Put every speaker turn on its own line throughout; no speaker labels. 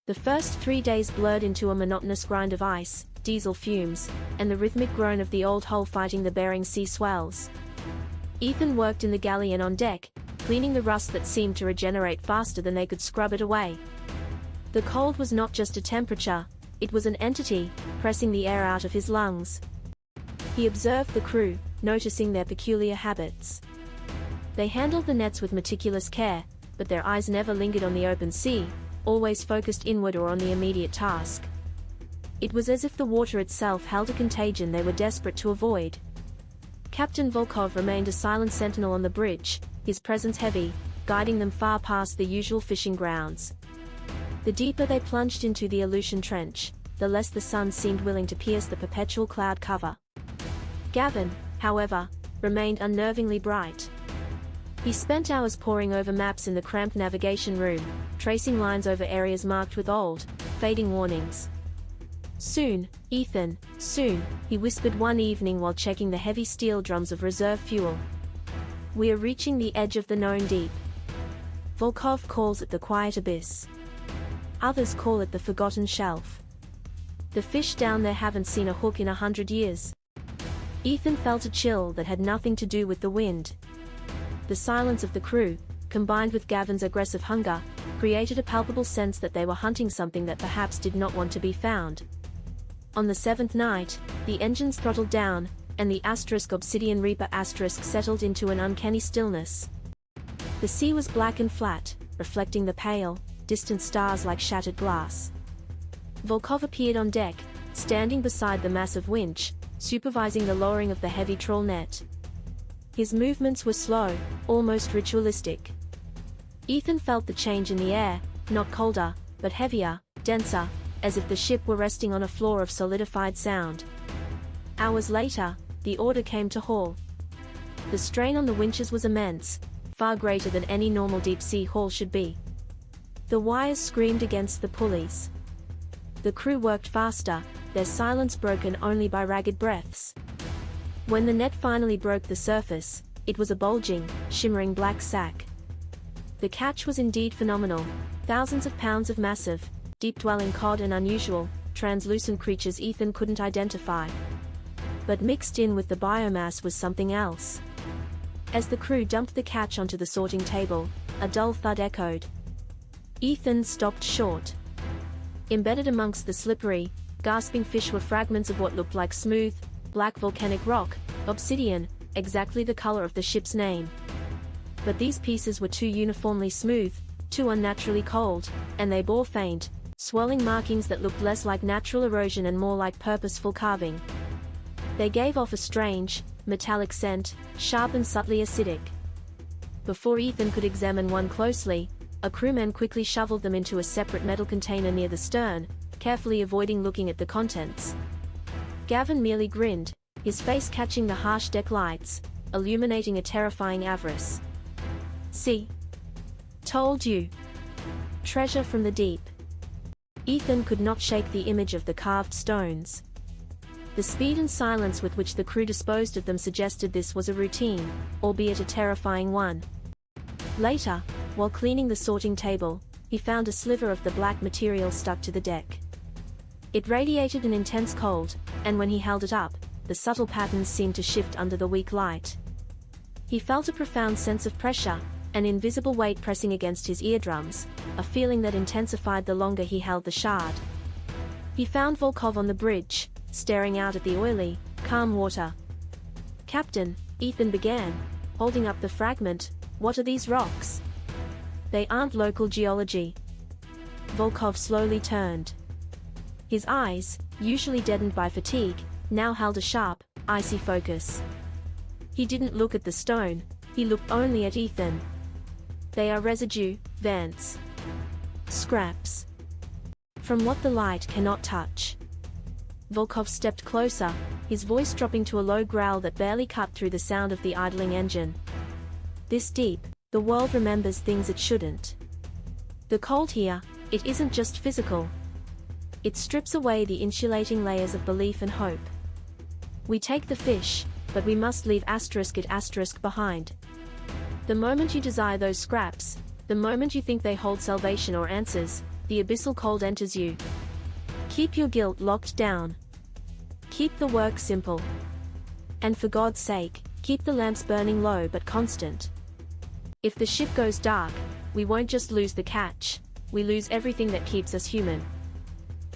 The first 3 days blurred into a monotonous grind of ice, diesel fumes, and the rhythmic groan of the old hull fighting the Bering Sea swells. Ethan worked in the galley and on deck, cleaning the rust that seemed to regenerate faster than they could scrub it away. The cold was not just a temperature, it was an entity, pressing the air out of his lungs. He observed the crew, noticing their peculiar habits. They handled the nets with meticulous care, but their eyes never lingered on the open sea, always focused inward or on the immediate task. It was as if the water itself held a contagion they were desperate to avoid. Captain Volkov remained a silent sentinel on the bridge, his presence heavy, guiding them far past the usual fishing grounds. The deeper they plunged into the Aleutian trench, the less the sun seemed willing to pierce the perpetual cloud cover. Gavin, however, remained unnervingly bright. He spent hours poring over maps in the cramped navigation room, tracing lines over areas marked with old, fading warnings. "Soon, Ethan, soon," he whispered one evening while checking the heavy steel drums of reserve fuel. "We are reaching the edge of the known deep. Volkov calls it the quiet abyss. Others call it the forgotten shelf. The fish down there haven't seen a hook in 100 years." Ethan felt a chill that had nothing to do with the wind. The silence of the crew, combined with Gavin's aggressive hunger, created a palpable sense that they were hunting something that perhaps did not want to be found. On the 7th night, the engines throttled down, and the Obsidian Reaper settled into an uncanny stillness. The sea was black and flat, reflecting the pale, distant stars like shattered glass. Volkov appeared on deck, standing beside the massive winch, supervising the lowering of the heavy trawl net. His movements were slow, almost ritualistic. Ethan felt the change in the air, not colder, but heavier, denser, as if the ship were resting on a floor of solidified sound. Hours later, the order came to haul. The strain on the winches was immense, far greater than any normal deep-sea haul should be. The wires screamed against the pulleys. The crew worked faster, their silence broken only by ragged breaths. When the net finally broke the surface, it was a bulging, shimmering black sack. The catch was indeed phenomenal, thousands of pounds of massive, deep-dwelling cod and unusual, translucent creatures Ethan couldn't identify. But mixed in with the biomass was something else. As the crew dumped the catch onto the sorting table, a dull thud echoed. Ethan stopped short. Embedded amongst the slippery, gasping fish were fragments of what looked like smooth, black volcanic rock, obsidian, exactly the color of the ship's name. But these pieces were too uniformly smooth, too unnaturally cold, and they bore faint, swirling markings that looked less like natural erosion and more like purposeful carving. They gave off a strange, metallic scent, sharp and subtly acidic. Before Ethan could examine one closely, a crewman quickly shoveled them into a separate metal container near the stern, carefully avoiding looking at the contents. Gavin merely grinned, his face catching the harsh deck lights, illuminating a terrifying avarice. "See? Told you. Treasure from the deep." Ethan could not shake the image of the carved stones. The speed and silence with which the crew disposed of them suggested this was a routine, albeit a terrifying one. Later, while cleaning the sorting table, he found a sliver of the black material stuck to the deck. It radiated an intense cold, and when he held it up, the subtle patterns seemed to shift under the weak light. He felt a profound sense of pressure, an invisible weight pressing against his eardrums, a feeling that intensified the longer he held the shard. He found Volkov on the bridge, staring out at the oily, calm water. "Captain," Ethan began, holding up the fragment, "what are these rocks?" "They aren't local geology." Volkov slowly turned. His eyes, usually deadened by fatigue, now held a sharp, icy focus. He didn't look at the stone, he looked only at Ethan. "They are residue, Vance. Scraps. From what the light cannot touch." Volkov stepped closer, his voice dropping to a low growl that barely cut through the sound of the idling engine. "This deep, the world remembers things it shouldn't. The cold here, it isn't just physical. It strips away the insulating layers of belief and hope. We take the fish, but we must leave *** behind. The moment you desire those scraps, the moment you think they hold salvation or answers, the abyssal cold enters you. Keep your guilt locked down. Keep the work simple. And for God's sake, keep the lamps burning low but constant. If the ship goes dark, we won't just lose the catch, we lose everything that keeps us human.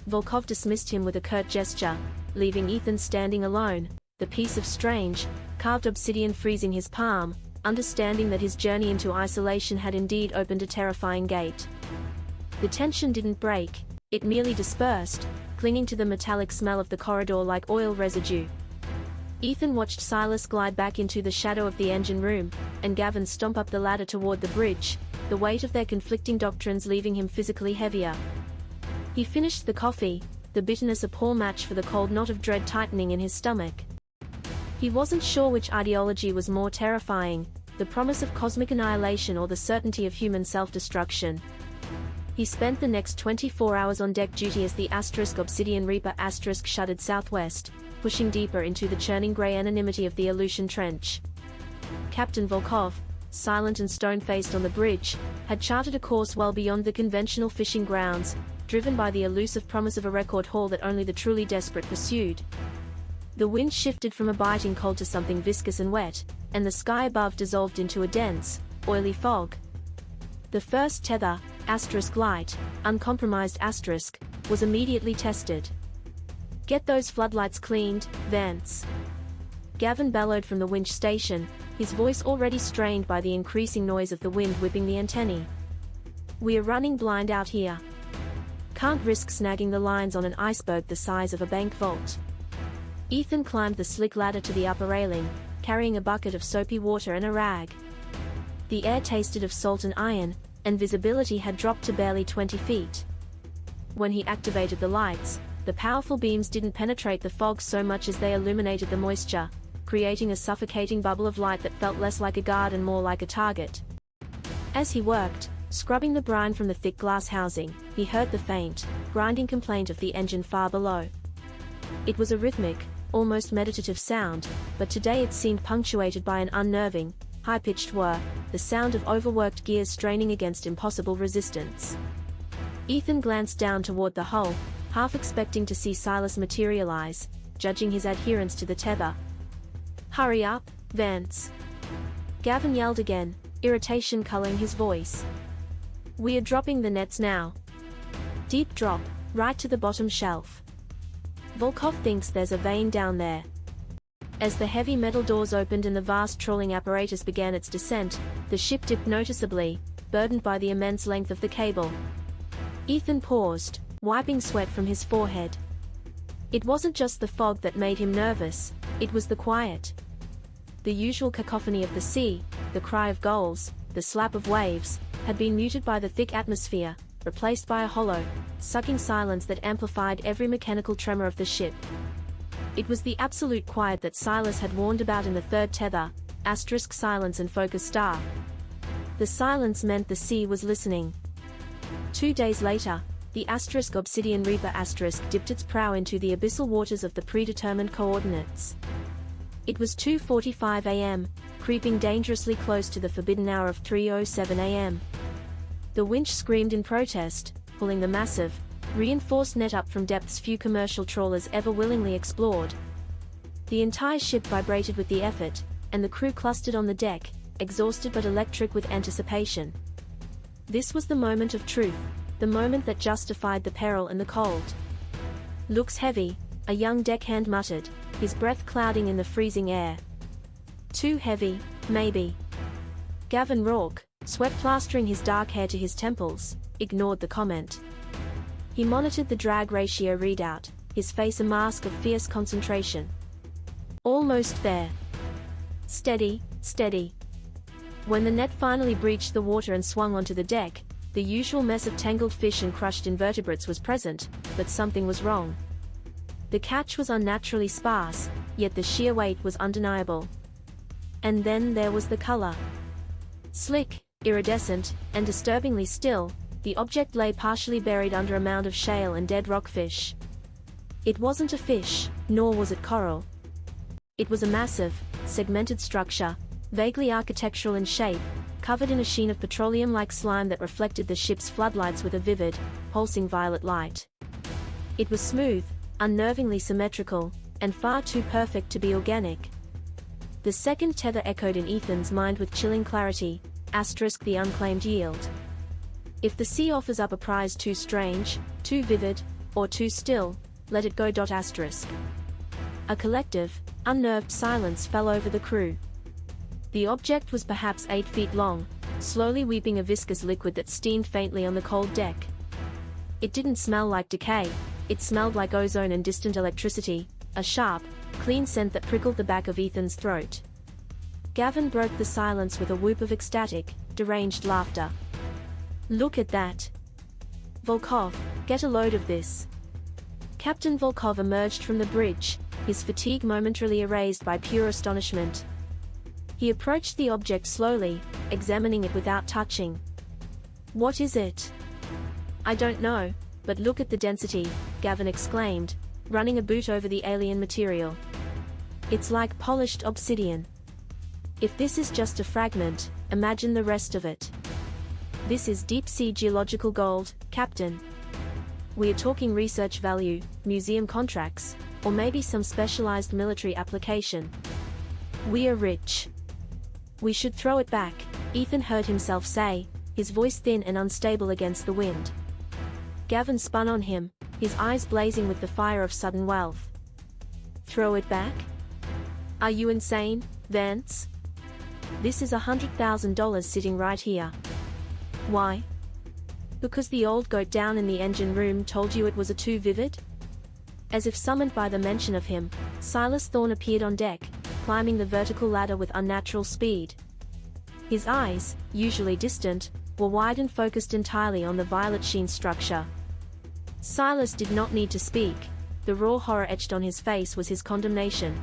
Volkov dismissed him with a curt gesture, leaving Ethan standing alone, the piece of strange, carved obsidian freezing his palm, understanding that his journey into isolation had indeed opened a terrifying gate. The tension didn't break, it merely dispersed, clinging to the metallic smell of the corridor like oil residue. Ethan watched Silas glide back into the shadow of the engine room, and Gavin stomp up the ladder toward the bridge, the weight of their conflicting doctrines leaving him physically heavier. He finished the coffee, the bitterness a poor match for the cold knot of dread tightening in his stomach. He wasn't sure which ideology was more terrifying, the promise of cosmic annihilation or the certainty of human self-destruction. He spent the next 24 hours on deck duty as the Obsidian Reaper shuddered southwest, pushing deeper into the churning grey anonymity of the Aleutian Trench. Captain Volkov, silent and stone-faced on the bridge, had charted a course well beyond the conventional fishing grounds, driven by the elusive promise of a record haul that only the truly desperate pursued. The wind shifted from a biting cold to something viscous and wet, and the sky above dissolved into a dense, oily fog. The first tether, light, uncompromised was immediately tested. "Get those floodlights cleaned, Vance." Gavin bellowed from the winch station, his voice already strained by the increasing noise of the wind whipping the antennae. "We're running blind out here. Can't risk snagging the lines on an iceberg the size of a bank vault." Ethan climbed the slick ladder to the upper railing, carrying a bucket of soapy water and a rag. The air tasted of salt and iron, and visibility had dropped to barely 20 feet. When he activated the lights, the powerful beams didn't penetrate the fog so much as they illuminated the moisture, creating a suffocating bubble of light that felt less like a guard and more like a target. As he worked, scrubbing the brine from the thick glass housing, he heard the faint, grinding complaint of the engine far below. It was a rhythmic, almost meditative sound, but today it seemed punctuated by an unnerving, high-pitched whir, the sound of overworked gears straining against impossible resistance. Ethan glanced down toward the hull, half expecting to see Silas materialize, judging his adherence to the tether. "Hurry up, Vance!" Gavin yelled again, irritation coloring his voice. "We're dropping the nets now. Deep drop, right to the bottom shelf. Volkov thinks there's a vein down there." As the heavy metal doors opened and the vast trawling apparatus began its descent, the ship dipped noticeably, burdened by the immense length of the cable. Ethan paused, wiping sweat from his forehead. It wasn't just the fog that made him nervous, it was the quiet. The usual cacophony of the sea, the cry of gulls, the slap of waves, had been muted by the thick atmosphere, replaced by a hollow, sucking silence that amplified every mechanical tremor of the ship. It was the absolute quiet that Silas had warned about in the third tether, silence and focus star. The silence meant the sea was listening. 2 days later, the Obsidian Reaper dipped its prow into the abyssal waters of the predetermined coordinates. It was 2:45 a.m., creeping dangerously close to the forbidden hour of 3:07 a.m. The winch screamed in protest, pulling the massive, reinforced net up from depths few commercial trawlers ever willingly explored. The entire ship vibrated with the effort, and the crew clustered on the deck, exhausted but electric with anticipation. This was the moment of truth, the moment that justified the peril and the cold. "Looks heavy," a young deckhand muttered, his breath clouding in the freezing air. "Too heavy, maybe." Gavin Rourke, sweat plastering his dark hair to his temples, ignored the comment. He monitored the drag ratio readout, his face a mask of fierce concentration. "Almost there. Steady, steady." When the net finally breached the water and swung onto the deck, the usual mess of tangled fish and crushed invertebrates was present, but something was wrong. The catch was unnaturally sparse, yet the sheer weight was undeniable. And then there was the color. Slick, iridescent, and disturbingly still, the object lay partially buried under a mound of shale and dead rockfish. It wasn't a fish, nor was it coral. It was a massive, segmented structure, vaguely architectural in shape, covered in a sheen of petroleum-like slime that reflected the ship's floodlights with a vivid, pulsing violet light. It was smooth, unnervingly symmetrical, and far too perfect to be organic. The second tether echoed in Ethan's mind with chilling clarity, * the unclaimed yield. If the sea offers up a prize too strange, too vivid, or too still, let it go. A collective, unnerved silence fell over the crew. The object was perhaps 8 feet long, slowly weeping a viscous liquid that steamed faintly on the cold deck. It didn't smell like decay, it smelled like ozone and distant electricity, a sharp, clean scent that prickled the back of Ethan's throat. Gavin broke the silence with a whoop of ecstatic, deranged laughter. "Look at that! Volkov, get a load of this!" Captain Volkov emerged from the bridge, his fatigue momentarily erased by pure astonishment. He approached the object slowly, examining it without touching. "What is it?" "I don't know, but look at the density," Gavin exclaimed, running a boot over the alien material. "It's like polished obsidian. If this is just a fragment, imagine the rest of it. This is deep-sea geological gold, Captain. We are talking research value, museum contracts, or maybe some specialized military application. We are rich. We should throw it back," Ethan heard himself say, his voice thin and unstable against the wind. Gavin spun on him, his eyes blazing with the fire of sudden wealth. "Throw it back? Are you insane, Vance? This is $100,000 sitting right here." "Why?" "Because the old goat down in the engine room told you it was too vivid?" As if summoned by the mention of him, Silas Thorne appeared on deck, climbing the vertical ladder with unnatural speed. His eyes, usually distant, were wide and focused entirely on the violet sheen structure. Silas did not need to speak, the raw horror etched on his face was his condemnation.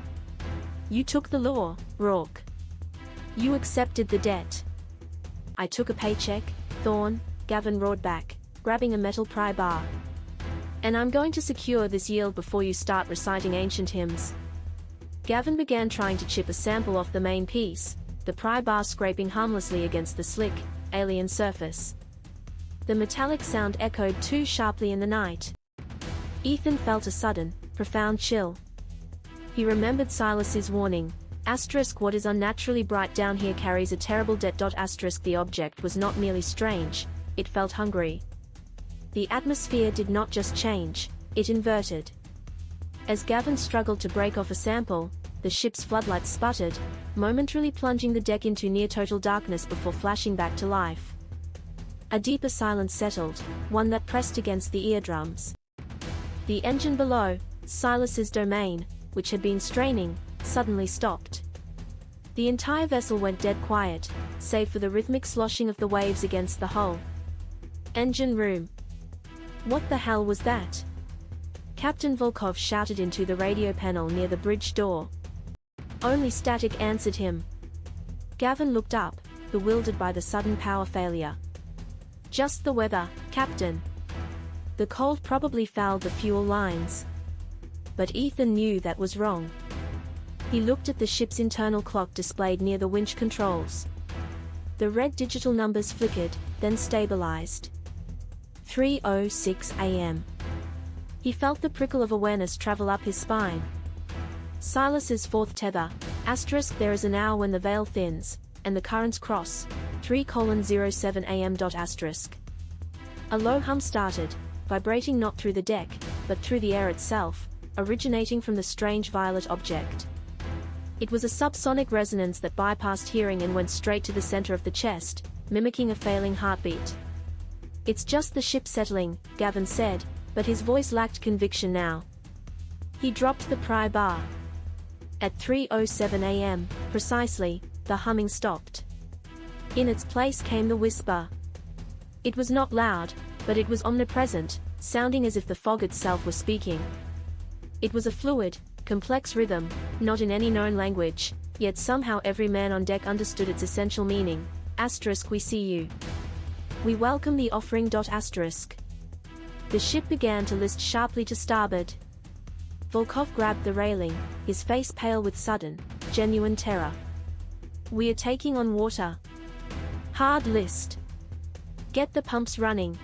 "You took the law, Rourke. You accepted the debt." "I took a paycheck, Thorne," Gavin roared back, grabbing a metal pry bar. "And I'm going to secure this yield before you start reciting ancient hymns." Gavin began trying to chip a sample off the main piece, the pry bar scraping harmlessly against the slick, alien surface. The metallic sound echoed too sharply in the night. Ethan felt a sudden, profound chill. He remembered Silas's warning, * what is unnaturally bright down here carries a terrible debt. * The object was not merely strange, it felt hungry. The atmosphere did not just change, it inverted. As Gavin struggled to break off a sample, the ship's floodlights sputtered, momentarily plunging the deck into near-total darkness before flashing back to life. A deeper silence settled, one that pressed against the eardrums. The engine below, Silas's domain, which had been straining, suddenly stopped. The entire vessel went dead quiet, save for the rhythmic sloshing of the waves against the hull. "Engine room. What the hell was that?" Captain Volkov shouted into the radio panel near the bridge door. Only static answered him. Gavin looked up, bewildered by the sudden power failure. "Just the weather, Captain. The cold probably fouled the fuel lines." But Ethan knew that was wrong. He looked at the ship's internal clock displayed near the winch controls. The red digital numbers flickered, then stabilized. 3:06 a.m. He felt the prickle of awareness travel up his spine. Silas's fourth tether, * there is an hour when the veil thins, and the currents cross, 3:07 a.m. *. A low hum started, vibrating not through the deck, but through the air itself, originating from the strange violet object. It was a subsonic resonance that bypassed hearing and went straight to the center of the chest, mimicking a failing heartbeat. "It's just the ship settling," Gavin said, but his voice lacked conviction now. He dropped the pry bar. At 3:07 a.m., precisely, the humming stopped. In its place came the whisper. It was not loud, but it was omnipresent, sounding as if the fog itself was speaking. It was a fluid, complex rhythm, not in any known language, yet somehow every man on deck understood its essential meaning. * We see you. We welcome the offering. *. The ship began to list sharply to starboard. Volkov grabbed the railing, his face pale with sudden, genuine terror. "We are taking on water. Hard list. Get the pumps running.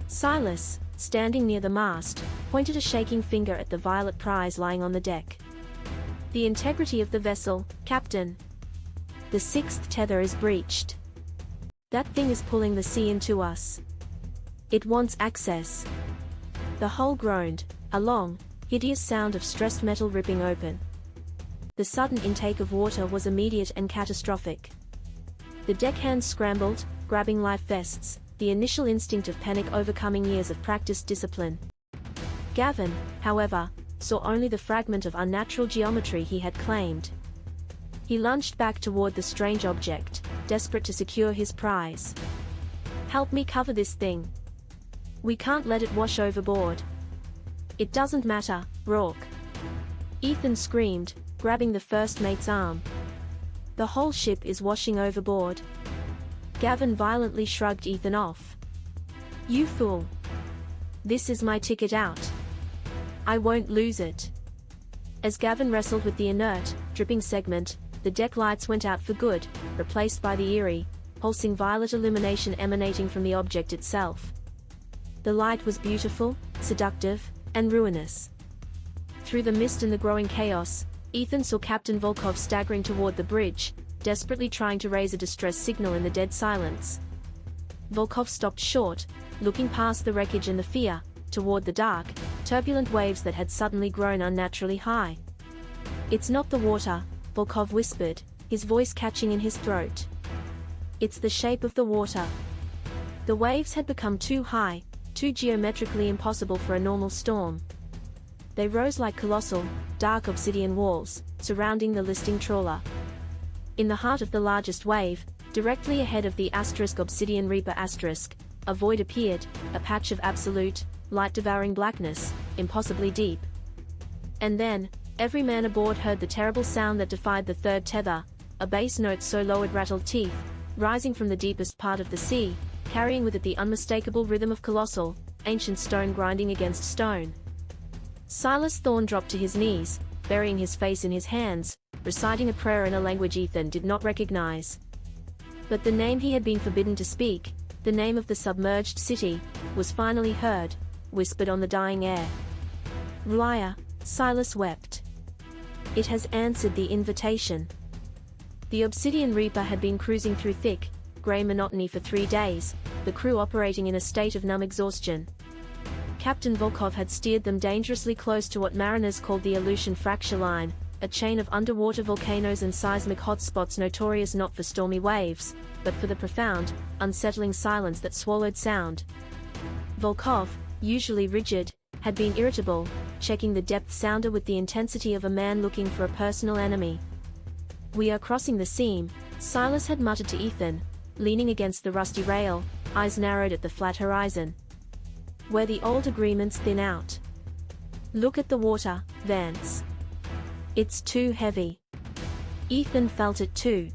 Silas, standing near the mast, pointed a shaking finger at the violet prize lying on the deck. The integrity of the vessel, Captain. The sixth tether is breached. That thing is pulling the sea into us. It wants access. The hull groaned, a long, hideous sound of stressed metal ripping open. The sudden intake of water was immediate and catastrophic. The deckhands scrambled, grabbing life vests, the initial instinct of panic overcoming years of practiced discipline. Gavin, however, saw only the fragment of unnatural geometry he had claimed. He lunged back toward the strange object, desperate to secure his prize. "Help me cover this thing. We can't let it wash overboard." "It doesn't matter, Rourke," Ethan screamed, grabbing the first mate's arm. "The whole ship is washing overboard." Gavin violently shrugged Ethan off. "You fool. This is my ticket out. I won't lose it." As Gavin wrestled with the inert, dripping segment, the deck lights went out for good, replaced by the eerie, pulsing violet illumination emanating from the object itself. The light was beautiful, seductive, and ruinous. Through the mist and the growing chaos, Ethan saw Captain Volkov staggering toward the bridge, desperately trying to raise a distress signal in the dead silence. Volkov stopped short, looking past the wreckage and the fear, toward the dark, turbulent waves that had suddenly grown unnaturally high. "It's not the water," Volkov whispered, his voice catching in his throat. "It's the shape of the water." The waves had become too high, too geometrically impossible for a normal storm. They rose like colossal, dark obsidian walls, surrounding the listing trawler. In the heart of the largest wave, directly ahead of the Obsidian Reaper a void appeared, a patch of absolute, light-devouring blackness, impossibly deep. And then, every man aboard heard the terrible sound that defied the third tether, a bass note so low it rattled teeth, rising from the deepest part of the sea, carrying with it the unmistakable rhythm of colossal, ancient stone grinding against stone. Silas Thorne dropped to his knees, burying his face in his hands, reciting a prayer in a language Ethan did not recognize. But the name he had been forbidden to speak, the name of the submerged city, was finally heard, whispered on the dying air. "R'lyeh," Silas wept. "It has answered the invitation." The Obsidian Reaper had been cruising through thick, grey monotony for 3 days, the crew operating in a state of numb exhaustion. Captain Volkov had steered them dangerously close to what mariners called the Aleutian fracture line, a chain of underwater volcanoes and seismic hotspots notorious not for stormy waves, but for the profound, unsettling silence that swallowed sound. Volkov, usually rigid, had been irritable, checking the depth sounder with the intensity of a man looking for a personal enemy. "We are crossing the seam," Silas had muttered to Ethan, leaning against the rusty rail, eyes narrowed at the flat horizon. "Where the old agreements thin out. Look at the water, Vance. It's too heavy." Ethan felt it too.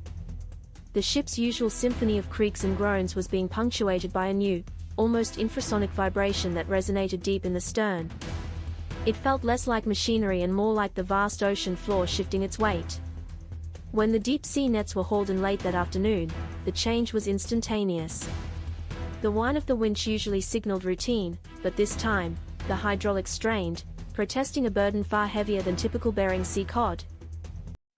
The ship's usual symphony of creaks and groans was being punctuated by a new, almost infrasonic vibration that resonated deep in the stern. It felt less like machinery and more like the vast ocean floor shifting its weight. When the deep-sea nets were hauled in late that afternoon, the change was instantaneous. The whine of the winch usually signaled routine, but this time, the hydraulics strained, protesting a burden far heavier than typical Bering Sea cod.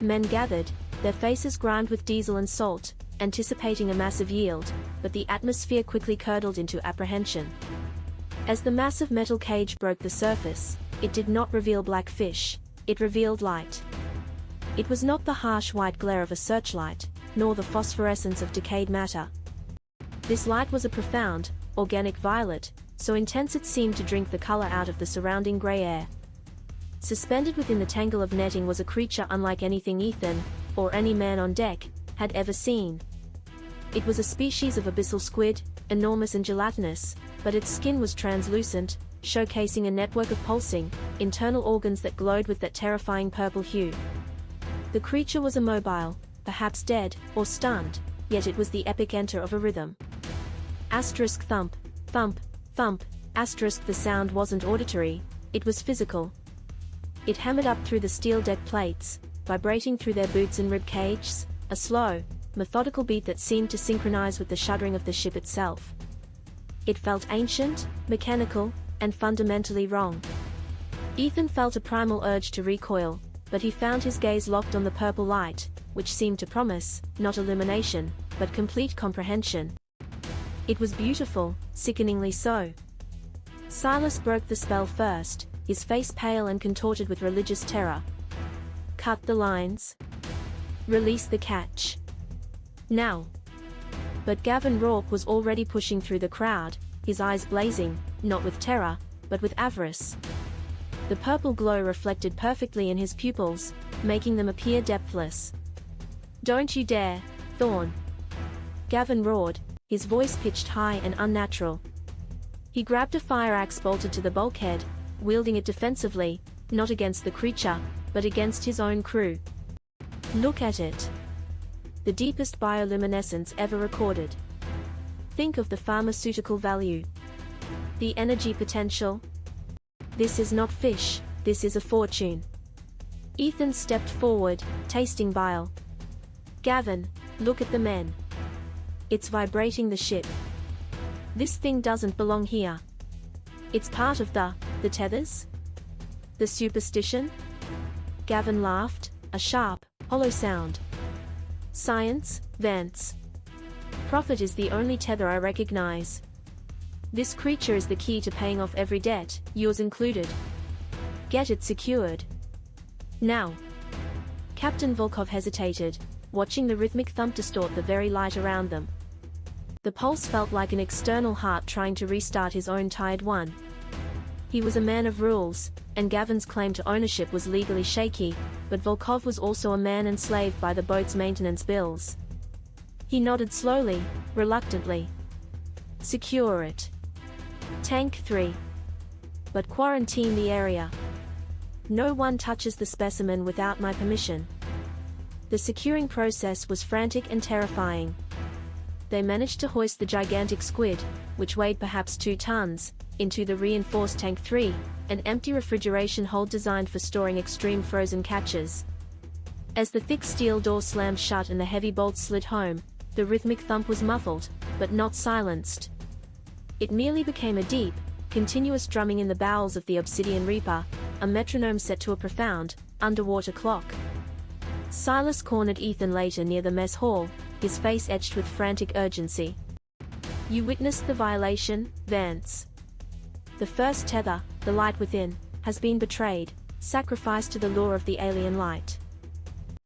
Men gathered, their faces grimed with diesel and salt, anticipating a massive yield, but the atmosphere quickly curdled into apprehension. As the massive metal cage broke the surface, it did not reveal black fish, it revealed light. It was not the harsh white glare of a searchlight, nor the phosphorescence of decayed matter. This light was a profound, organic violet, so intense it seemed to drink the color out of the surrounding gray air. Suspended within the tangle of netting was a creature unlike anything Ethan, or any man on deck, had ever seen. It was a species of abyssal squid, enormous and gelatinous, but its skin was translucent, showcasing a network of pulsing, internal organs that glowed with that terrifying purple hue. The creature was immobile, perhaps dead, or stunned, yet it was the epic enter of a rhythm. Asterisk thump, thump, thump, asterisk the sound wasn't auditory, it was physical. It hammered up through the steel deck plates, vibrating through their boots and rib cages, a slow, methodical beat that seemed to synchronize with the shuddering of the ship itself. It felt ancient, mechanical, and fundamentally wrong. Ethan felt a primal urge to recoil, but he found his gaze locked on the purple light, which seemed to promise, not illumination, but complete comprehension. It was beautiful, sickeningly so. Silas broke the spell first, his face pale and contorted with religious terror. Cut the lines. Release the catch. Now. But Gavin Rourke was already pushing through the crowd, his eyes blazing, not with terror, but with avarice. The purple glow reflected perfectly in his pupils, making them appear depthless. "Don't you dare, Thorn!" Gavin roared, his voice pitched high and unnatural. He grabbed a fire axe bolted to the bulkhead, wielding it defensively, not against the creature, but against his own crew. Look at it. The deepest bioluminescence ever recorded. Think of the pharmaceutical value. The energy potential. This is not fish, this is a fortune. Ethan stepped forward, tasting bile. Gavin, look at the men. It's vibrating the ship. This thing doesn't belong here. It's part of the tethers? The superstition? Gavin laughed, a sharp, hollow sound. Science, Vance. Profit is the only tether I recognize. This creature is the key to paying off every debt, yours included. Get it secured. Now. Captain Volkov hesitated, watching the rhythmic thump distort the very light around them. The pulse felt like an external heart trying to restart his own tired one. He was a man of rules, and Gavin's claim to ownership was legally shaky, but Volkov was also a man enslaved by the boat's maintenance bills. He nodded slowly, reluctantly. Secure it. Tank 3. But quarantine the area. No one touches the specimen without my permission. The securing process was frantic and terrifying. They managed to hoist the gigantic squid, which weighed perhaps 2 tons, into the reinforced Tank 3, an empty refrigeration hold designed for storing extreme frozen catches. As the thick steel door slammed shut and the heavy bolts slid home, the rhythmic thump was muffled, but not silenced. It merely became a deep, continuous drumming in the bowels of the Obsidian Reaper, a metronome set to a profound, underwater clock. Silas cornered Ethan later near the mess hall, his face etched with frantic urgency. You witnessed the violation, Vance. The first tether, the light within, has been betrayed, sacrificed to the lure of the alien light.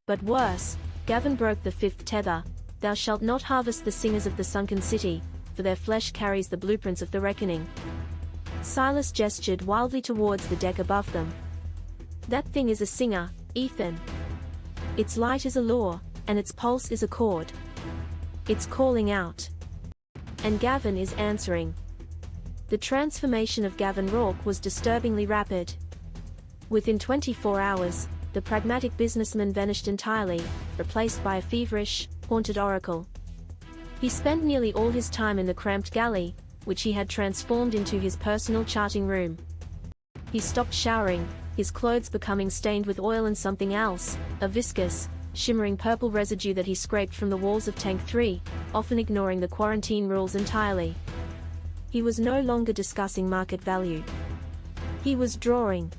But worse, Gavin broke the 5th tether. Thou shalt not harvest the singers of the sunken city, for their flesh carries the blueprints of the reckoning. Silas gestured wildly towards the deck above them. That thing is a singer, Ethan. Its light is a lure, and its pulse is a chord. It's calling out. And Gavin is answering. The transformation of Gavin Rourke was disturbingly rapid. Within 24 hours, the pragmatic businessman vanished entirely, replaced by a feverish, haunted oracle. He spent nearly all his time in the cramped galley, which he had transformed into his personal charting room. He stopped showering, his clothes becoming stained with oil and something else, a viscous, shimmering purple residue that he scraped from the walls of Tank 3, often ignoring the quarantine rules entirely. He was no longer discussing market value. He was drawing.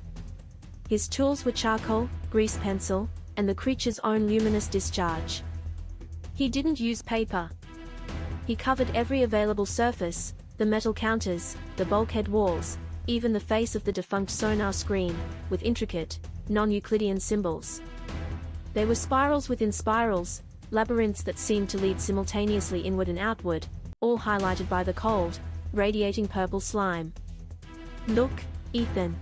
His tools were charcoal, grease pencil, and the creature's own luminous discharge. He didn't use paper. He covered every available surface, the metal counters, the bulkhead walls, even the face of the defunct sonar screen, with intricate, non-Euclidean symbols. They were spirals within spirals, labyrinths that seemed to lead simultaneously inward and outward, all highlighted by the cold, radiating purple slime. Look, Ethan.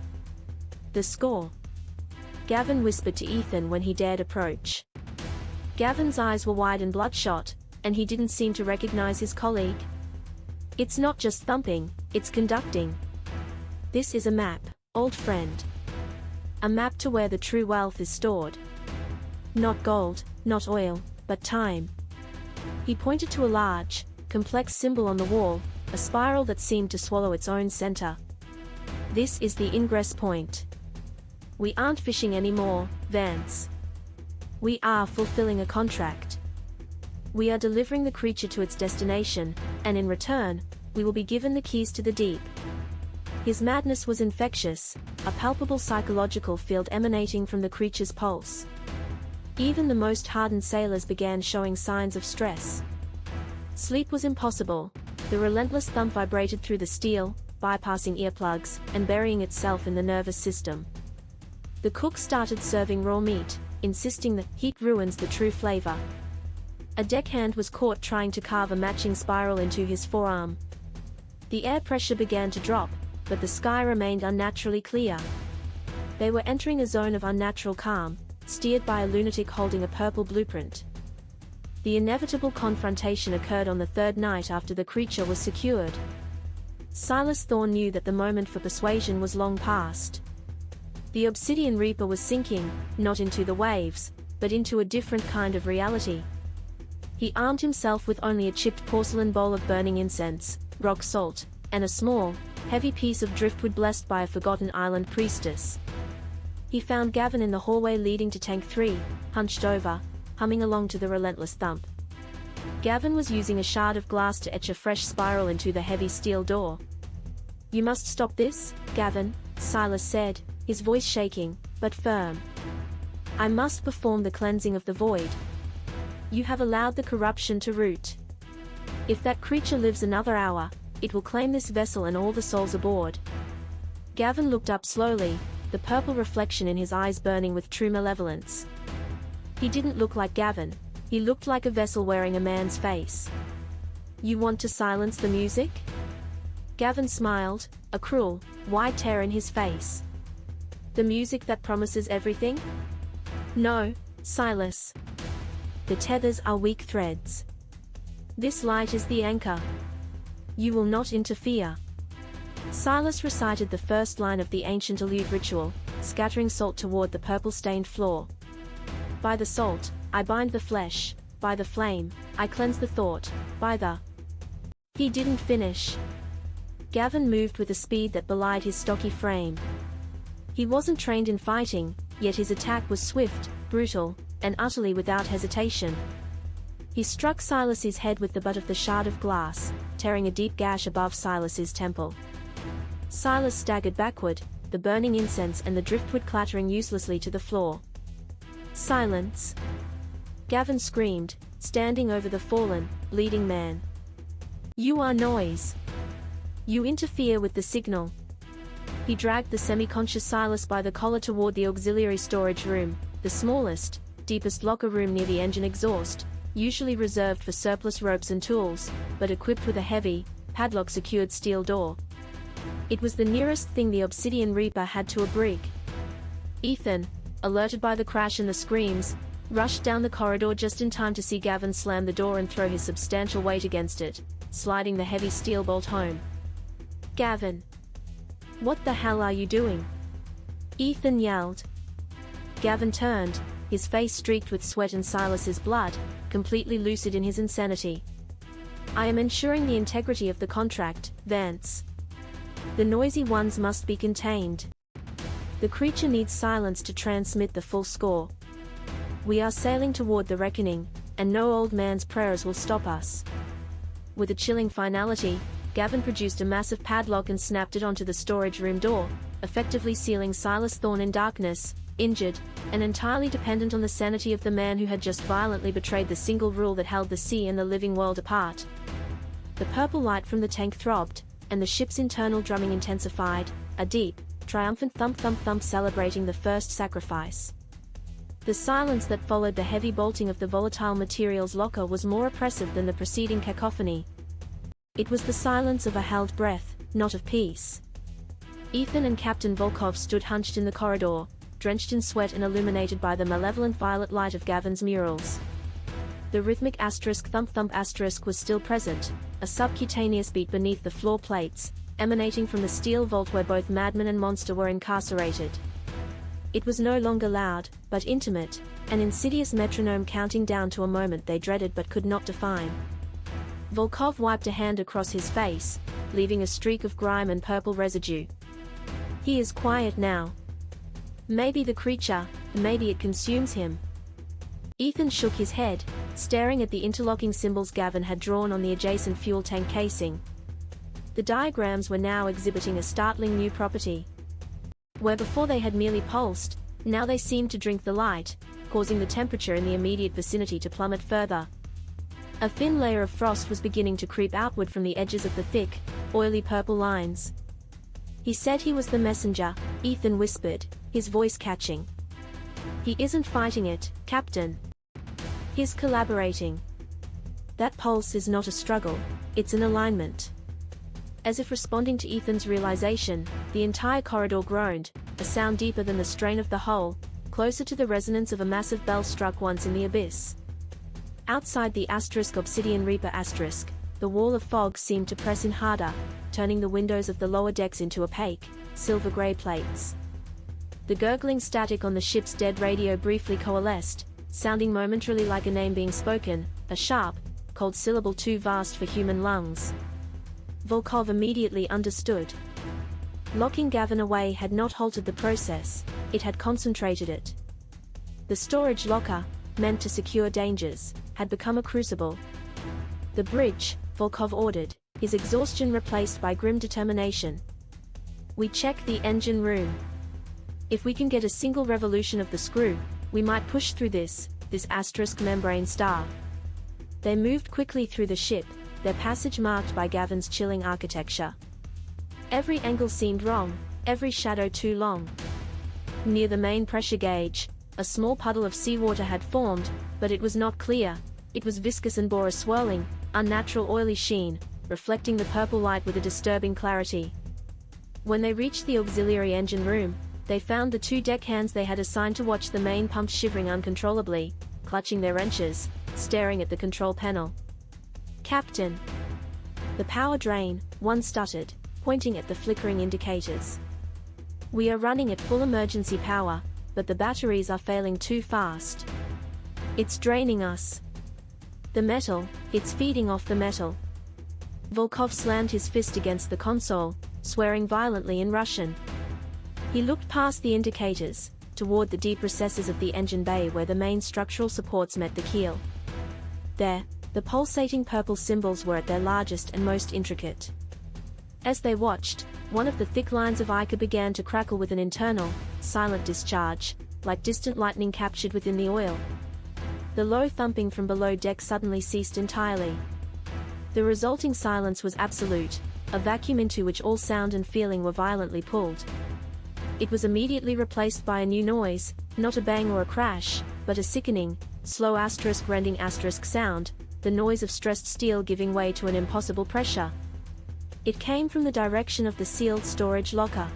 The score. Gavin whispered to Ethan when he dared approach. Gavin's eyes were wide and bloodshot, and he didn't seem to recognize his colleague. It's not just thumping, it's conducting. This is a map, old friend. A map to where the true wealth is stored. Not gold, not oil, but time. He pointed to a large, complex symbol on the wall, a spiral that seemed to swallow its own center. This is the ingress point. We aren't fishing anymore, Vance. We are fulfilling a contract. We are delivering the creature to its destination, and in return, we will be given the keys to the deep. His madness was infectious, a palpable psychological field emanating from the creature's pulse. Even the most hardened sailors began showing signs of stress. Sleep was impossible. The relentless thump vibrated through the steel, bypassing earplugs, and burying itself in the nervous system. The cook started serving raw meat, insisting that heat ruins the true flavor. A deckhand was caught trying to carve a matching spiral into his forearm. The air pressure began to drop, but the sky remained unnaturally clear. They were entering a zone of unnatural calm, steered by a lunatic holding a purple blueprint. The inevitable confrontation occurred on the third night after the creature was secured. Silas Thorne knew that the moment for persuasion was long past. The Obsidian Reaper was sinking, not into the waves, but into a different kind of reality. He armed himself with only a chipped porcelain bowl of burning incense, rock salt, and a small, heavy piece of driftwood blessed by a forgotten island priestess. He found Gavin in the hallway leading to Tank 3, hunched over, humming along to the relentless thump. Gavin was using a shard of glass to etch a fresh spiral into the heavy steel door. "You must stop this, Gavin," Silas said, his voice shaking, but firm. "I must perform the cleansing of the void. You have allowed the corruption to root. If that creature lives another hour, it will claim this vessel and all the souls aboard." Gavin looked up slowly, the purple reflection in his eyes burning with true malevolence. He didn't look like Gavin, he looked like a vessel wearing a man's face. "You want to silence the music?" Gavin smiled, a cruel, wide tear in his face. "The music that promises everything?" "No, Silas. The tethers are weak threads. This light is the anchor. You will not interfere." Silas recited the first line of the ancient Aleutian ritual, scattering salt toward the purple-stained floor. "By the salt, I bind the flesh, by the flame, I cleanse the thought, by the—" He didn't finish. Gavin moved with a speed that belied his stocky frame. He wasn't trained in fighting, yet his attack was swift, brutal, and utterly without hesitation. He struck Silas's head with the butt of the shard of glass, tearing a deep gash above Silas's temple. Silas staggered backward, the burning incense and the driftwood clattering uselessly to the floor. "Silence!" Gavin screamed, standing over the fallen, bleeding man. "You are noise. You interfere with the signal." He dragged the semi-conscious Silas by the collar toward the auxiliary storage room, the smallest, deepest locker room near the engine exhaust, usually reserved for surplus ropes and tools, but equipped with a heavy, padlock-secured steel door. It was the nearest thing the Obsidian Reaper had to a brig. Ethan, alerted by the crash and the screams, rushed down the corridor just in time to see Gavin slam the door and throw his substantial weight against it, sliding the heavy steel bolt home. "Gavin! What the hell are you doing?" Ethan yelled. Gavin turned, his face streaked with sweat and Silas's blood, completely lucid in his insanity. "I am ensuring the integrity of the contract, Vance. The noisy ones must be contained. The creature needs silence to transmit the full score. We are sailing toward the reckoning, and no old man's prayers will stop us." With a chilling finality, Gavin produced a massive padlock and snapped it onto the storage room door, effectively sealing Silas Thorne in darkness, injured, and entirely dependent on the sanity of the man who had just violently betrayed the single rule that held the sea and the living world apart. The purple light from the tank throbbed, and the ship's internal drumming intensified, a deep, triumphant thump-thump-thump celebrating the first sacrifice. The silence that followed the heavy bolting of the volatile materials locker was more oppressive than the preceding cacophony. It was the silence of a held breath, not of peace. Ethan and Captain Volkov stood hunched in the corridor, drenched in sweat and illuminated by the malevolent violet light of Gavin's murals. The rhythmic asterisk thump-thump asterisk was still present, a subcutaneous beat beneath the floor plates, emanating from the steel vault where both madman and monster were incarcerated. It was no longer loud, but intimate, an insidious metronome counting down to a moment they dreaded but could not define. Volkov wiped a hand across his face, leaving a streak of grime and purple residue. "He is quiet now. Maybe the creature, maybe it consumes him." Ethan shook his head, staring at the interlocking symbols Gavin had drawn on the adjacent fuel tank casing. The diagrams were now exhibiting a startling new property. Where before they had merely pulsed, now they seemed to drink the light, causing the temperature in the immediate vicinity to plummet further. A thin layer of frost was beginning to creep outward from the edges of the thick, oily purple lines. "He said he was the messenger," Ethan whispered, his voice catching. "He isn't fighting it, Captain. He's collaborating. That pulse is not a struggle, it's an alignment." As if responding to Ethan's realization, the entire corridor groaned, a sound deeper than the strain of the hull, closer to the resonance of a massive bell struck once in the abyss. Outside the Obsidian Reaper the wall of fog seemed to press in harder, turning the windows of the lower decks into opaque, silver-gray plates. The gurgling static on the ship's dead radio briefly coalesced, sounding momentarily like a name being spoken, a sharp, cold syllable too vast for human lungs. Volkov immediately understood. Locking Gavin away had not halted the process, it had concentrated it. The storage locker, meant to secure dangers, had become a crucible. "The bridge," Volkov ordered, his exhaustion replaced by grim determination. "We check the engine room. If we can get a single revolution of the screw, we might push through this membrane star." They moved quickly through the ship, their passage marked by Gavin's chilling architecture. Every angle seemed wrong, every shadow too long. Near the main pressure gauge, a small puddle of seawater had formed, but it was not clear. It was viscous and bore a swirling, unnatural oily sheen, reflecting the purple light with a disturbing clarity. When they reached the auxiliary engine room, they found the two deckhands they had assigned to watch the main pump shivering uncontrollably, clutching their wrenches, staring at the control panel. "Captain." "The power drain," one stuttered, pointing at the flickering indicators. "We are running at full emergency power, but the batteries are failing too fast. It's draining us. The metal, it's feeding off the metal." Volkov slammed his fist against the console, swearing violently in Russian. He looked past the indicators, toward the deep recesses of the engine bay where the main structural supports met the keel. There, the pulsating purple symbols were at their largest and most intricate. As they watched, one of the thick lines of ichor began to crackle with an internal, silent discharge, like distant lightning captured within the oil. The low thumping from below deck suddenly ceased entirely. The resulting silence was absolute, a vacuum into which all sound and feeling were violently pulled. It was immediately replaced by a new noise, not a bang or a crash, but a sickening, slow rending sound, the noise of stressed steel giving way to an impossible pressure. It came from the direction of the sealed storage locker.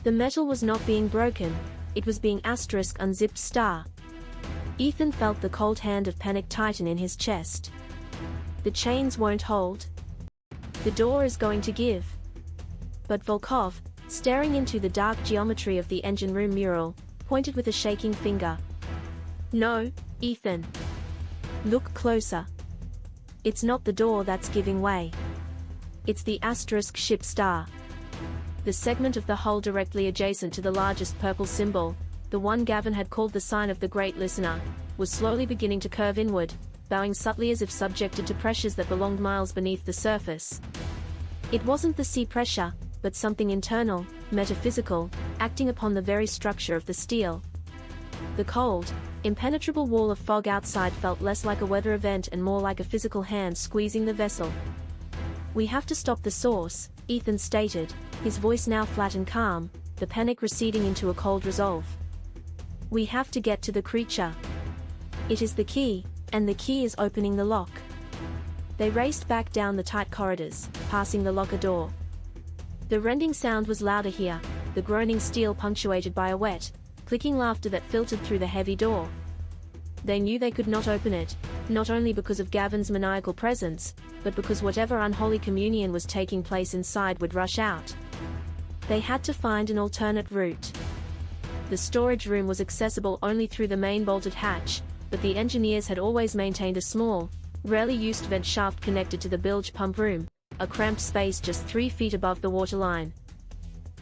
The metal was not being broken, it was being unzipped star. Ethan felt the cold hand of panic tighten in his chest. The chains won't hold. The door is going to give. But Volkov, staring into the dark geometry of the engine room mural, pointed with a shaking finger. "No, Ethan. Look closer. It's not the door that's giving way. It's the ship star." The segment of the hull directly adjacent to the largest purple symbol, the one Gavin had called the sign of the Great Listener, was slowly beginning to curve inward, bowing subtly as if subjected to pressures that belonged miles beneath the surface. It wasn't the sea pressure, but something internal, metaphysical, acting upon the very structure of the steel. The cold, impenetrable wall of fog outside felt less like a weather event and more like a physical hand squeezing the vessel. "We have to stop the source," Ethan stated, his voice now flat and calm, the panic receding into a cold resolve. "We have to get to the creature. It is the key, and the key is opening the lock." They raced back down the tight corridors, passing the locker door. The rending sound was louder here, the groaning steel punctuated by a wet, clicking laughter that filtered through the heavy door. They knew they could not open it, not only because of Gavin's maniacal presence, but because whatever unholy communion was taking place inside would rush out. They had to find an alternate route. The storage room was accessible only through the main bolted hatch, but the engineers had always maintained a small, rarely used vent shaft connected to the bilge pump room, a cramped space just 3 feet above the waterline.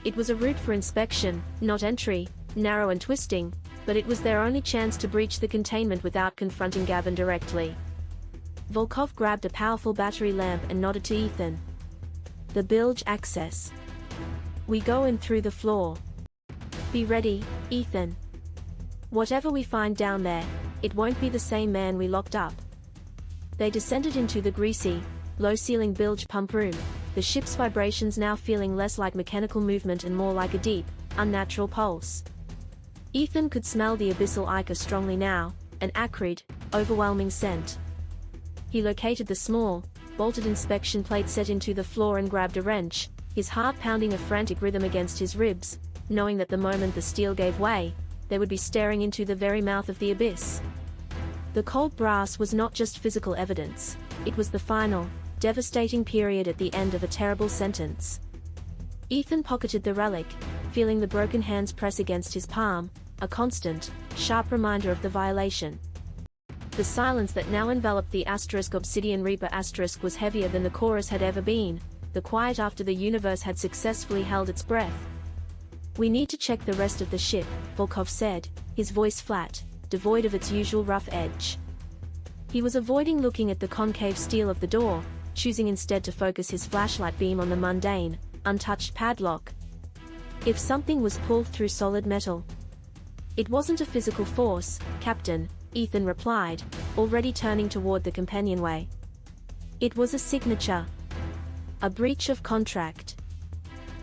It was a route for inspection, not entry, narrow and twisting, but it was their only chance to breach the containment without confronting Gavin directly. Volkov grabbed a powerful battery lamp and nodded to Ethan. The bilge access. We go in through the floor. Be ready, Ethan. Whatever we find down there, it won't be the same man we locked up. They descended into the greasy, low-ceiling bilge pump room, the ship's vibrations now feeling less like mechanical movement and more like a deep, unnatural pulse. Ethan could smell the abyssal ichor strongly now, an acrid, overwhelming scent. He located the small, bolted inspection plate set into the floor and grabbed a wrench, his heart pounding a frantic rhythm against his ribs, knowing that the moment the steel gave way, they would be staring into the very mouth of the abyss. The cold brass was not just physical evidence, it was the final, devastating period at the end of a terrible sentence. Ethan pocketed the relic, feeling the broken hands press against his palm, a constant, sharp reminder of the violation. The silence that now enveloped the Obsidian Reaper was heavier than the chorus had ever been, the quiet after the universe had successfully held its breath. We need to check the rest of the ship, Volkov said, his voice flat, devoid of its usual rough edge. He was avoiding looking at the concave steel of the door, choosing instead to focus his flashlight beam on the mundane, untouched padlock. If something was pulled through solid metal. It wasn't a physical force, Captain, Ethan replied, already turning toward the companionway. It was a signature. A breach of contract.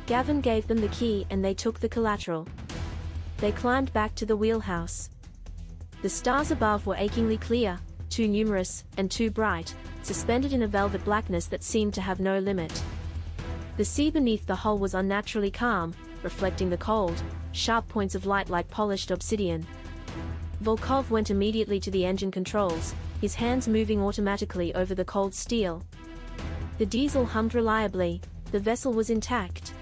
Gavin gave them the key and they took the collateral. They climbed back to the wheelhouse. The stars above were achingly clear, too numerous, and too bright, suspended in a velvet blackness that seemed to have no limit. The sea beneath the hull was unnaturally calm, reflecting the cold, sharp points of light like polished obsidian. Volkov went immediately to the engine controls, his hands moving automatically over the cold steel. The diesel hummed reliably, the vessel was intact.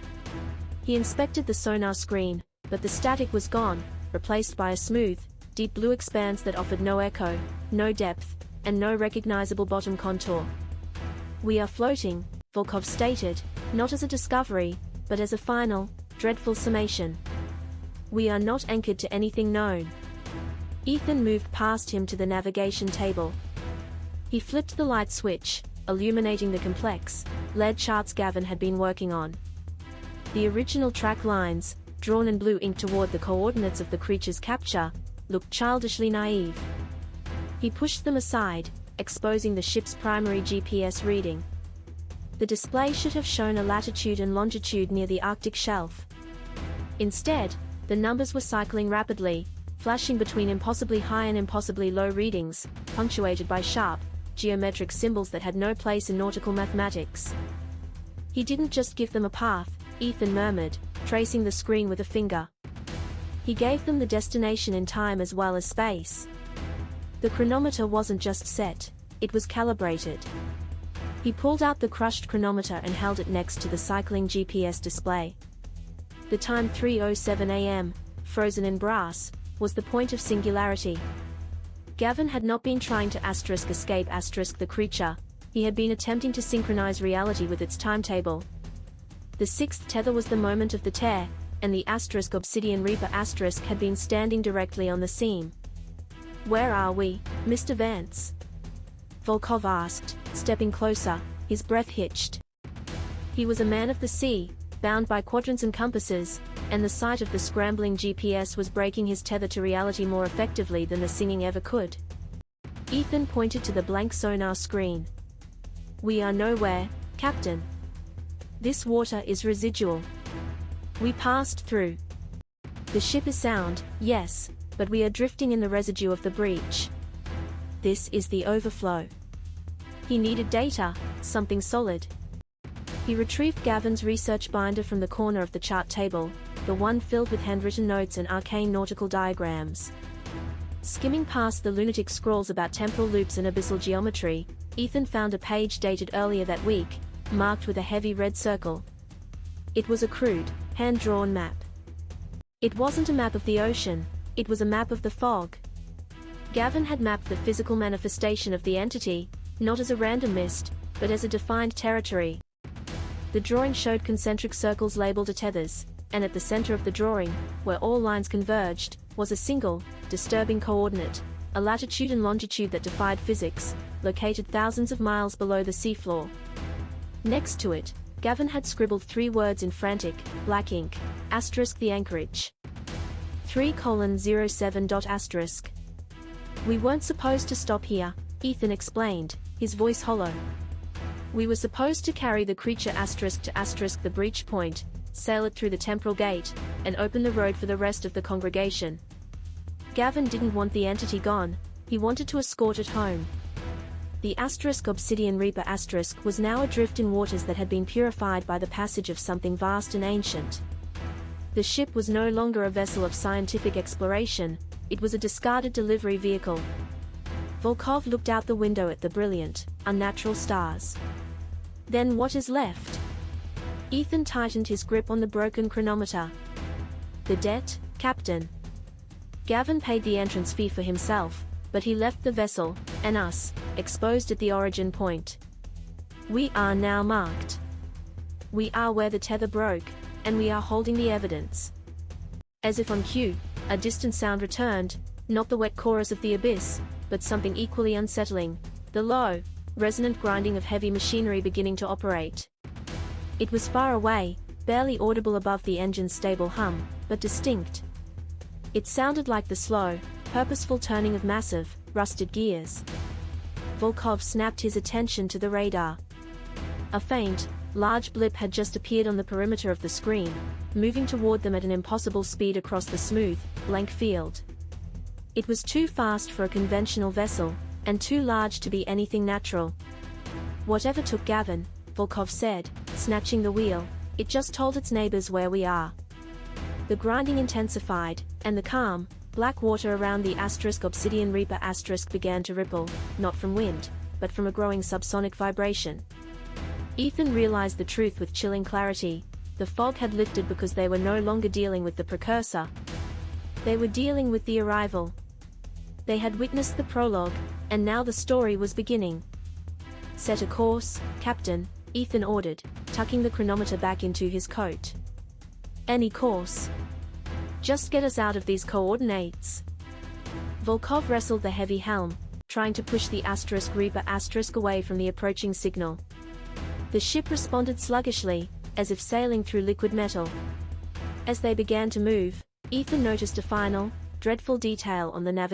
He inspected the sonar screen, but the static was gone, replaced by a smooth, deep blue expanse that offered no echo, no depth, and no recognizable bottom contour. We are floating, Volkov stated, not as a discovery, but as a final, dreadful summation. We are not anchored to anything known. Ethan moved past him to the navigation table. He flipped the light switch, illuminating the complex, lead charts Gavin had been working on. The original track lines, drawn in blue ink toward the coordinates of the creature's capture, looked childishly naive. He pushed them aside, exposing the ship's primary GPS reading. The display should have shown a latitude and longitude near the Arctic shelf. Instead, the numbers were cycling rapidly, flashing between impossibly high and impossibly low readings, punctuated by sharp, geometric symbols that had no place in nautical mathematics. He didn't just give them a path, Ethan murmured, tracing the screen with a finger. He gave them the destination in time as well as space. The chronometer wasn't just set, it was calibrated. He pulled out the crushed chronometer and held it next to the cycling GPS display. The time 3:07 a.m., frozen in brass, was the point of singularity. Gavin had not been trying to escape the creature, he had been attempting to synchronize reality with its timetable. The sixth tether was the moment of the tear, and the Obsidian Reaper had been standing directly on the seam. "Where are we, Mr. Vance?" Volkov asked, stepping closer, his breath hitched. He was a man of the sea, bound by quadrants and compasses, and the sight of the scrambling GPS was breaking his tether to reality more effectively than the singing ever could. Ethan pointed to the blank sonar screen. "We are nowhere, Captain. This water is residual. We passed through. The ship is sound, yes, but we are drifting in the residue of the breach. This is the overflow." He needed data, something solid. He retrieved Gavin's research binder from the corner of the chart table, the one filled with handwritten notes and arcane nautical diagrams. Skimming past the lunatic scrawls about temporal loops and abyssal geometry, Ethan found a page dated earlier that week, marked with a heavy red circle. It was a crude, hand-drawn map. It wasn't a map of the ocean, it was a map of the fog. Gavin had mapped the physical manifestation of the entity, not as a random mist, but as a defined territory. The drawing showed concentric circles labeled as tethers, and at the center of the drawing, where all lines converged, was a single, disturbing coordinate, a latitude and longitude that defied physics, located thousands of miles below the seafloor. Next to it, Gavin had scribbled 3 words in frantic, black ink, * the Anchorage. 3:07. We weren't supposed to stop here, Ethan explained, his voice hollow. We were supposed to carry the creature * to * the breach point, sail it through the temporal gate, and open the road for the rest of the congregation. Gavin didn't want the entity gone, he wanted to escort it home. The * Obsidian Reaper * was now adrift in waters that had been purified by the passage of something vast and ancient. The ship was no longer a vessel of scientific exploration, it was a discarded delivery vehicle. Volkov looked out the window at the brilliant, unnatural stars. Then what is left? Ethan tightened his grip on the broken chronometer. The debt, Captain. Gavin paid the entrance fee for himself, but he left the vessel, and us, exposed at the origin point. We are now marked. We are where the tether broke, and we are holding the evidence. As if on cue, a distant sound returned, not the wet chorus of the abyss, but something equally unsettling, the low, resonant grinding of heavy machinery beginning to operate. It was far away, barely audible above the engine's stable hum, but distinct. It sounded like the slow, purposeful turning of massive, rusted gears. Volkov snapped his attention to the radar. A faint, large blip had just appeared on the perimeter of the screen, moving toward them at an impossible speed across the smooth, blank field. It was too fast for a conventional vessel, and too large to be anything natural. Whatever took Gavin, Volkov said, snatching the wheel, it just told its neighbors where we are. The grinding intensified, and the calm, black water around the * Obsidian Reaper * began to ripple, not from wind, but from a growing subsonic vibration. Ethan realized the truth with chilling clarity. The fog had lifted because they were no longer dealing with the precursor. They were dealing with the arrival. They had witnessed the prologue, and now the story was beginning. Set a course, Captain, Ethan ordered, tucking the chronometer back into his coat. Any course. Just get us out of these coordinates. Volkov wrestled the heavy helm, trying to push the * Reaper * away from the approaching signal. The ship responded sluggishly, as if sailing through liquid metal. As they began to move, Ethan noticed a final, dreadful detail on the navigation.